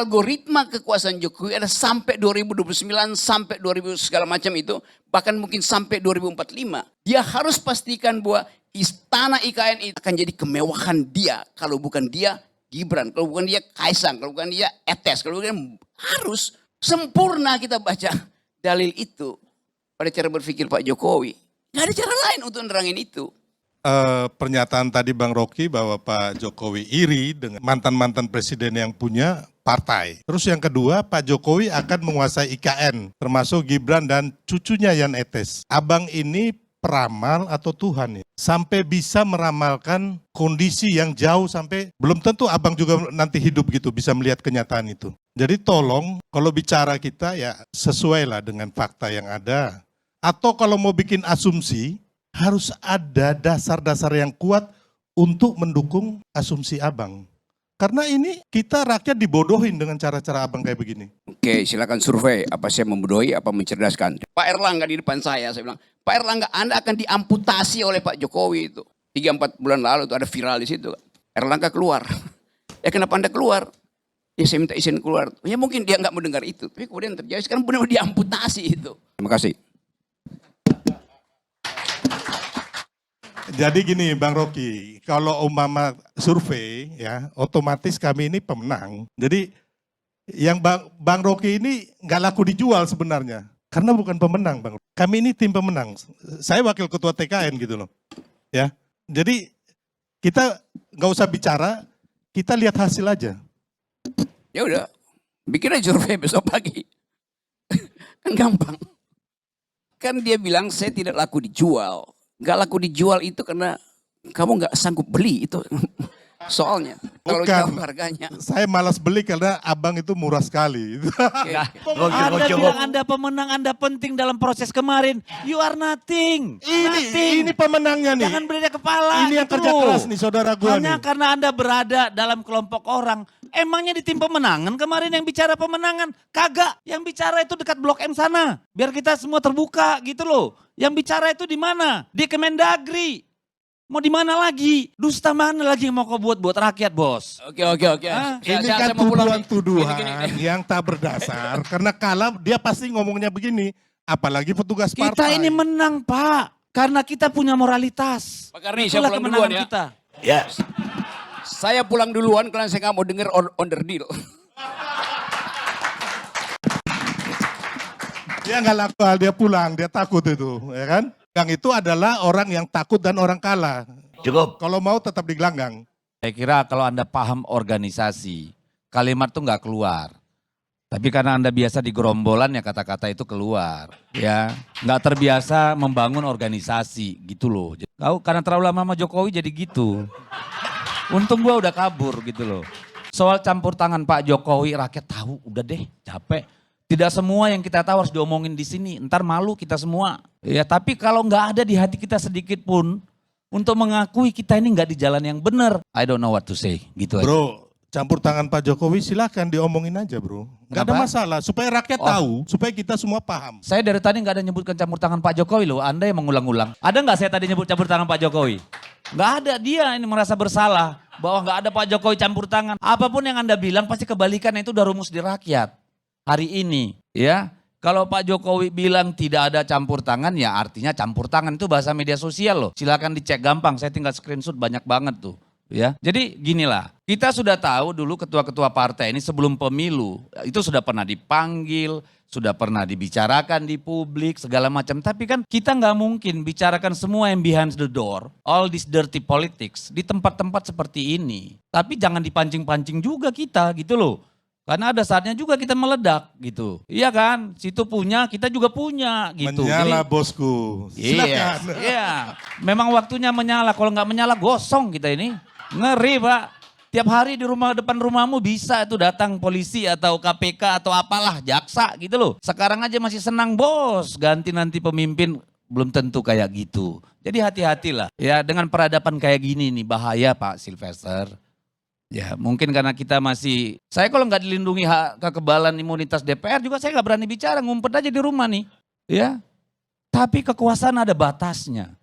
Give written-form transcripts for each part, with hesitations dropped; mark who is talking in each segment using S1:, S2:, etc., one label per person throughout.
S1: algoritma kekuasaan Jokowi ada sampai 2029, sampai 2000 segala macam itu, bahkan mungkin sampai 2045. Dia harus pastikan bahwa istana IKN itu akan jadi kemewahan dia. Kalau bukan dia, Gibran. Kalau bukan dia, Kaisang. Kalau bukan dia, Etes. Kalau bukan, harus sempurna kita baca dalil itu pada cara berpikir Pak Jokowi. Nggak ada cara lain untuk nerangin itu.
S2: Pernyataan tadi Bang Rocky bahwa Pak Jokowi iri dengan mantan-mantan presiden yang punya partai. Terus yang kedua, Pak Jokowi akan menguasai IKN, termasuk Gibran dan cucunya Yan Etes. Abang ini peramal atau Tuhan ya? Sampai bisa meramalkan kondisi yang jauh sampai belum tentu abang juga nanti hidup gitu, bisa melihat kenyataan itu. Jadi tolong kalau bicara kita ya sesuailah dengan fakta yang ada. Atau kalau mau bikin asumsi, harus ada dasar-dasar yang kuat untuk mendukung asumsi abang. Karena ini kita rakyat dibodohin dengan cara-cara abang kayak begini.
S1: Oke, silakan survei. Apa saya membodohi, apa mencerdaskan. Pak Erlangga di depan saya bilang, Pak Erlangga Anda akan diamputasi oleh Pak Jokowi itu. 3-4 bulan lalu itu ada viral di situ. Erlangga keluar. Ya kenapa Anda keluar? Ya saya minta izin keluar. Ya mungkin dia nggak mendengar itu. Tapi kemudian terjadi, sekarang benar-benar diamputasi itu. Terima kasih.
S2: Jadi gini Bang Rocky, kalau umpama survei ya otomatis kami ini pemenang. Jadi yang Bang Rocky ini nggak laku dijual sebenarnya. Karena bukan pemenang Bang. Kami ini tim pemenang. Saya wakil ketua TKN gitu loh. Ya, jadi kita nggak usah bicara, kita lihat hasil aja.
S1: Ya udah, bikin aja survei besok pagi. Kan gampang. Kan dia bilang saya tidak laku dijual. Gak laku dijual itu karena kamu gak sanggup beli itu soalnya. Kalau jauh harganya.
S2: Saya malas beli karena abang itu murah sekali.
S3: Anda bilang Anda pemenang, Anda penting dalam proses kemarin. You are nothing.
S2: Ini pemenangnya nih.
S3: Jangan beri kepala.
S2: Ini yang
S3: gitu
S2: kerja
S3: loh.
S2: keras nih saudara gua
S3: Hanya
S2: nih.
S3: karena Anda berada dalam kelompok orang. Emangnya di tim pemenangan kemarin yang bicara pemenangan? Kagak. Yang bicara itu dekat Blok M sana. Biar kita semua terbuka gitu loh. Yang bicara itu di mana? Di Kemendagri. Mau di mana lagi? Dusta mana lagi yang mau kau buat rakyat, Bos?
S1: Oke.
S2: Ini kan tuduhan-tuduhan yang tak berdasar. Karena kalau dia pasti ngomongnya begini. Apalagi petugas partai.
S3: Kita ini menang, Pak. Karena kita punya moralitas.
S1: Pak Karni, saya
S3: Itulah
S1: pulang
S3: kemenangan
S1: duluan ya.
S3: kita.
S1: Ya. Saya pulang duluan karena saya nggak mau dengar onderdil.
S2: Dia nggak laku, dia pulang, dia takut itu, ya kan? Yang itu adalah orang yang takut dan orang kalah.
S4: Cukup.
S2: Kalau mau tetap di gelanggang.
S3: Saya kira kalau Anda paham organisasi, kalimat tuh nggak keluar. Tapi karena Anda biasa di gerombolan ya kata-kata itu keluar. Ya, nggak terbiasa membangun organisasi gitu loh. Kau karena terlalu lama sama Jokowi jadi gitu. Untung gua udah kabur gitu loh. Soal campur tangan Pak Jokowi rakyat tahu, udah deh capek. Tidak semua yang kita tahu harus diomongin di sini, ntar malu kita semua. Ya, tapi kalau nggak ada di hati kita sedikit pun untuk mengakui kita ini nggak di jalan yang benar, I don't know what to say, gitu aja.
S2: Bro, campur tangan Pak Jokowi silakan diomongin aja bro. Nggak ada
S3: Kenapa?
S2: masalah, supaya rakyat tahu, supaya kita semua paham.
S3: Saya dari tadi nggak ada nyebutkan campur tangan Pak Jokowi loh, Anda yang mengulang-ulang. Ada nggak saya tadi nyebut campur tangan Pak Jokowi? Nggak ada, dia ini merasa bersalah bahwa nggak ada Pak Jokowi campur tangan. Apapun yang Anda bilang pasti kebalikan itu udah rumus di rakyat. Hari ini ya, kalau Pak Jokowi bilang tidak ada campur tangan ya artinya campur tangan itu bahasa media sosial loh. Silakan dicek gampang, saya tinggal screenshot banyak banget tuh. Ya, jadi ginilah, kita sudah tahu dulu ketua-ketua partai ini sebelum pemilu itu sudah pernah dipanggil, sudah pernah dibicarakan di publik segala macam. Tapi kan kita nggak mungkin bicarakan semua yang behind the door, all this dirty politics di tempat-tempat seperti ini. Tapi jangan dipancing-pancing juga kita gitu loh. Karena ada saatnya juga kita meledak gitu. Iya kan? Situ punya, kita juga punya gitu.
S2: Menyala bosku, silakan.
S3: Iya, memang waktunya menyala. Kalau nggak menyala gosong kita ini. Ngeri Pak. Tiap hari di depan rumahmu bisa itu datang polisi atau KPK atau apalah, jaksa gitu loh. Sekarang aja masih senang bos, ganti nanti pemimpin belum tentu kayak gitu. Jadi hati-hatilah. Ya dengan peradaban kayak gini nih bahaya Pak Sylvester. Ya mungkin karena kita masih, saya kalau nggak dilindungi hak kekebalan imunitas DPR juga saya nggak berani bicara, ngumpet aja di rumah nih. Ya, tapi kekuasaan ada batasnya,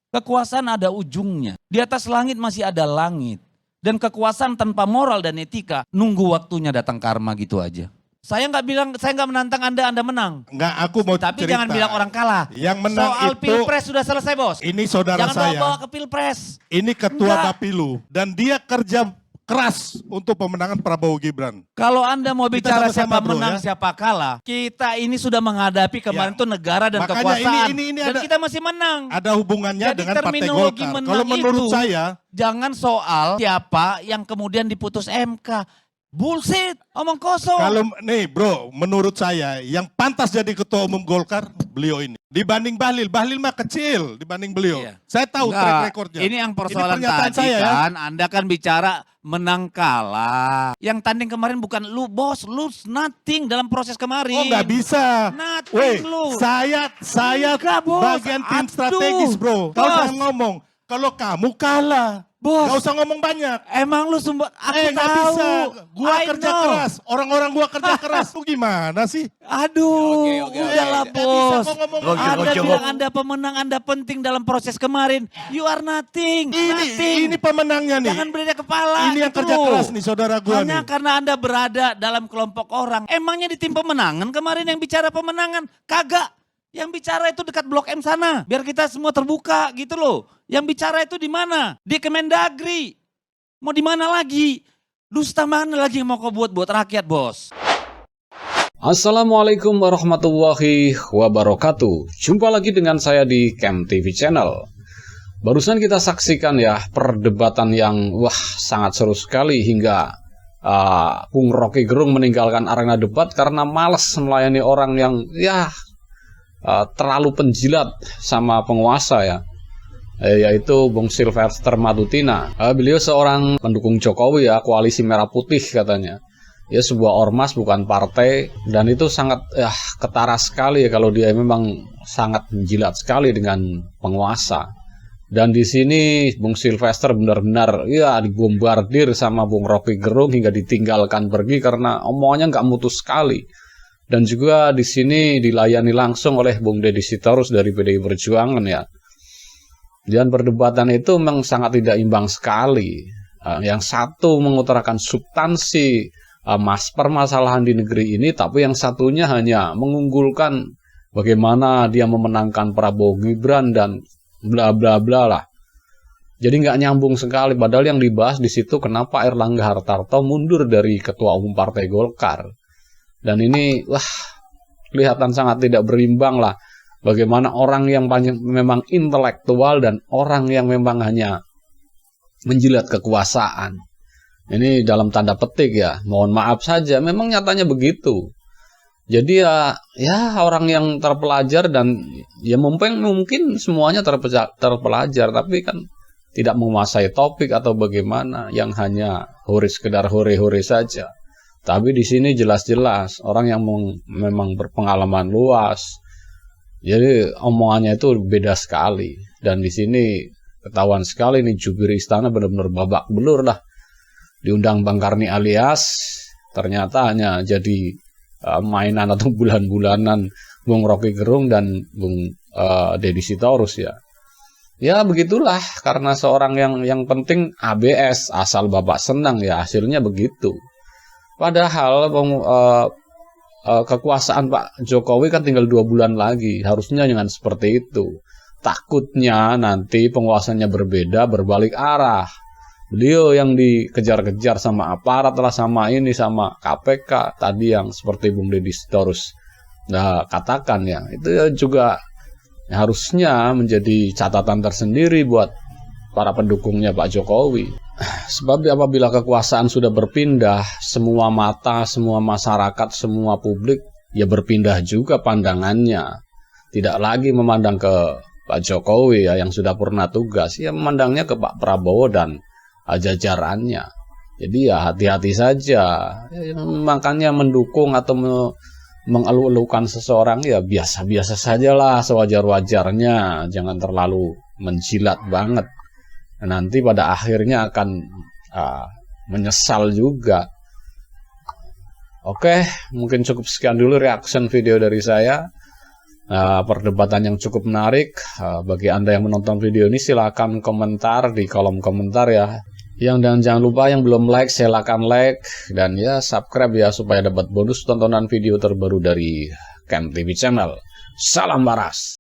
S3: kekuasaan ada ujungnya. Di atas langit masih ada langit. Dan kekuasaan tanpa moral dan etika, nunggu waktunya datang karma gitu aja. Saya nggak menantang Anda menang.
S2: Enggak, aku mau
S3: Tapi
S2: cerita.
S3: jangan bilang orang kalah.
S2: Yang menang
S3: Soal
S2: itu,
S3: pilpres sudah selesai, bos.
S2: ini saudara
S3: Jangan
S2: saya.
S3: bawa ke pilpres.
S2: Ini ketua
S3: Enggak.
S2: Bapilu. Dan dia kerja keras untuk pemenangan Prabowo Gibran.
S3: Kalau Anda mau
S2: Kita
S3: bicara
S2: sama-sama,
S3: siapa
S2: bro,
S3: menang,
S2: ya.
S3: siapa kalah, kita ini sudah menghadapi kemarin tuh negara dan
S2: Makanya
S3: kekuasaan.
S2: ini
S3: Dan
S2: ada-
S3: kita masih menang.
S2: Ada hubungannya
S3: Jadi
S2: dengan Partai
S3: terminologi
S2: Golkar.
S3: menang
S2: Kalau menurut
S3: itu,
S2: saya,
S3: jangan soal siapa yang kemudian diputus MK. Bullshit, omong kosong.
S2: kalau nih bro, menurut saya yang pantas jadi ketua umum Golkar beliau ini. Dibanding Bahlil mah kecil dibanding beliau.
S3: Iya.
S2: Saya tahu
S3: Enggak,
S2: track recordnya.
S3: ini yang persoalan
S2: pernyataan
S3: tadi
S2: saya, ya.
S3: kan, Anda kan bicara menang kalah. Yang tanding kemarin bukan lu, bos, lu nothing dalam proses kemarin.
S2: Oh nggak bisa.
S3: Nothing
S2: Weh,
S3: lu.
S2: saya
S3: Enggak, bos.
S2: bagian tim
S3: Aduh,
S2: strategis bro. Kau
S3: bos.
S2: jangan ngomong. Kalau kamu kalah,
S3: Bos.
S2: gak usah ngomong banyak.
S3: Emang lu sumber, aku
S2: Nggak
S3: tahu.
S2: bisa. Gua
S3: I
S2: kerja
S3: know.
S2: keras. Orang-orang gua kerja keras. Lu gimana sih?
S3: Aduh,
S1: Oke.
S3: udahlah
S2: Nggak bisa
S3: bos.
S2: kok ngomong.
S3: Anda bilang Anda pemenang, Anda penting dalam proses kemarin. You are nothing, nothing.
S2: Ini pemenangnya nih.
S3: Jangan beda kepala.
S2: Ini yang
S3: gitu
S2: kerja
S3: loh.
S2: keras nih saudara gua
S3: Hanya
S2: nih.
S3: karena Anda berada dalam kelompok orang. Emangnya di tim pemenangan kemarin yang bicara pemenangan? Kagak. Yang bicara itu dekat Blok M sana. Biar kita semua terbuka gitu loh. Yang bicara itu di mana? Di Kemendagri. Mau di mana lagi? Dusta mana lagi yang mau kau buat rakyat, bos?
S4: Assalamualaikum warahmatullahi wabarakatuh. Jumpa lagi dengan saya di Camp TV Channel. Barusan kita saksikan ya perdebatan yang sangat seru sekali hingga Bung Rocky Gerung meninggalkan arena debat karena malas melayani orang yang terlalu penjilat sama penguasa ya. Yaitu Bung Sylvester Matutina. Beliau seorang pendukung Jokowi ya, koalisi merah putih katanya. Ya sebuah ormas bukan partai dan itu sangat ketara sekali ya kalau dia memang sangat menjilat sekali dengan penguasa. Dan di sini Bung Sylvester benar-benar dibombardir sama Bung Rocky Gerung hingga ditinggalkan pergi karena omongannya nggak mutu sekali. Dan juga di sini dilayani langsung oleh Bung Deddy Sitorus dari PDI Perjuangan ya. Dan perdebatan itu memang sangat tidak imbang sekali. Yang satu mengutarakan substansi permasalahan di negeri ini, tapi yang satunya hanya mengunggulkan bagaimana dia memenangkan Prabowo Gibran dan bla bla bla lah. Jadi nggak nyambung sekali. Padahal yang dibahas di situ kenapa Erlangga Hartarto mundur dari Ketua Umum Partai Golkar. Dan ini kelihatan sangat tidak berimbang lah. Bagaimana orang yang memang intelektual dan orang yang memang hanya menjilat kekuasaan. Ini dalam tanda petik ya, mohon maaf saja, memang nyatanya begitu. Jadi ya orang yang terpelajar dan ya mungkin semuanya terpelajar, tapi kan tidak menguasai topik atau bagaimana, yang hanya sekedar hore-hore saja. Tapi di sini jelas-jelas orang yang memang berpengalaman luas. Jadi omongannya itu beda sekali. Dan di sini ketahuan sekali nih jubir istana benar-benar babak belur lah. Diundang Bang Karni alias ternyata hanya jadi mainan atau bulan-bulanan Bung Rocky Gerung dan Bung Deddy Sitorus ya. Ya begitulah, karena seorang yang penting ABS, asal bapak senang ya, hasilnya begitu. Padahal kekuasaan Pak Jokowi kan tinggal 2 bulan lagi, harusnya jangan seperti itu. Takutnya nanti penguasanya berbeda, berbalik arah. Beliau yang dikejar-kejar sama aparat lah, sama ini, sama KPK tadi yang seperti Bung Deddy Sitorus katakan ya, itu juga harusnya menjadi catatan tersendiri buat para pendukungnya Pak Jokowi. Sebab apabila kekuasaan sudah berpindah, semua mata, semua masyarakat, semua publik ya berpindah juga pandangannya. Tidak lagi memandang ke Pak Jokowi ya yang sudah purna tugas, ya memandangnya ke Pak Prabowo dan jajarannya. Jadi ya hati-hati saja. Ya, makanya mendukung atau mengeluh-elukan seseorang ya biasa-biasa sajalah, sewajar-wajarnya. Jangan terlalu menjilat banget. Nanti pada akhirnya akan menyesal juga. Oke, mungkin cukup sekian dulu reaction video dari saya. Perdebatan yang cukup menarik. Bagi Anda yang menonton video ini silakan komentar di kolom komentar ya. Dan jangan lupa yang belum like, silakan like. Dan ya subscribe ya supaya dapat bonus tontonan video terbaru dari Ken TV Channel. Salam waras.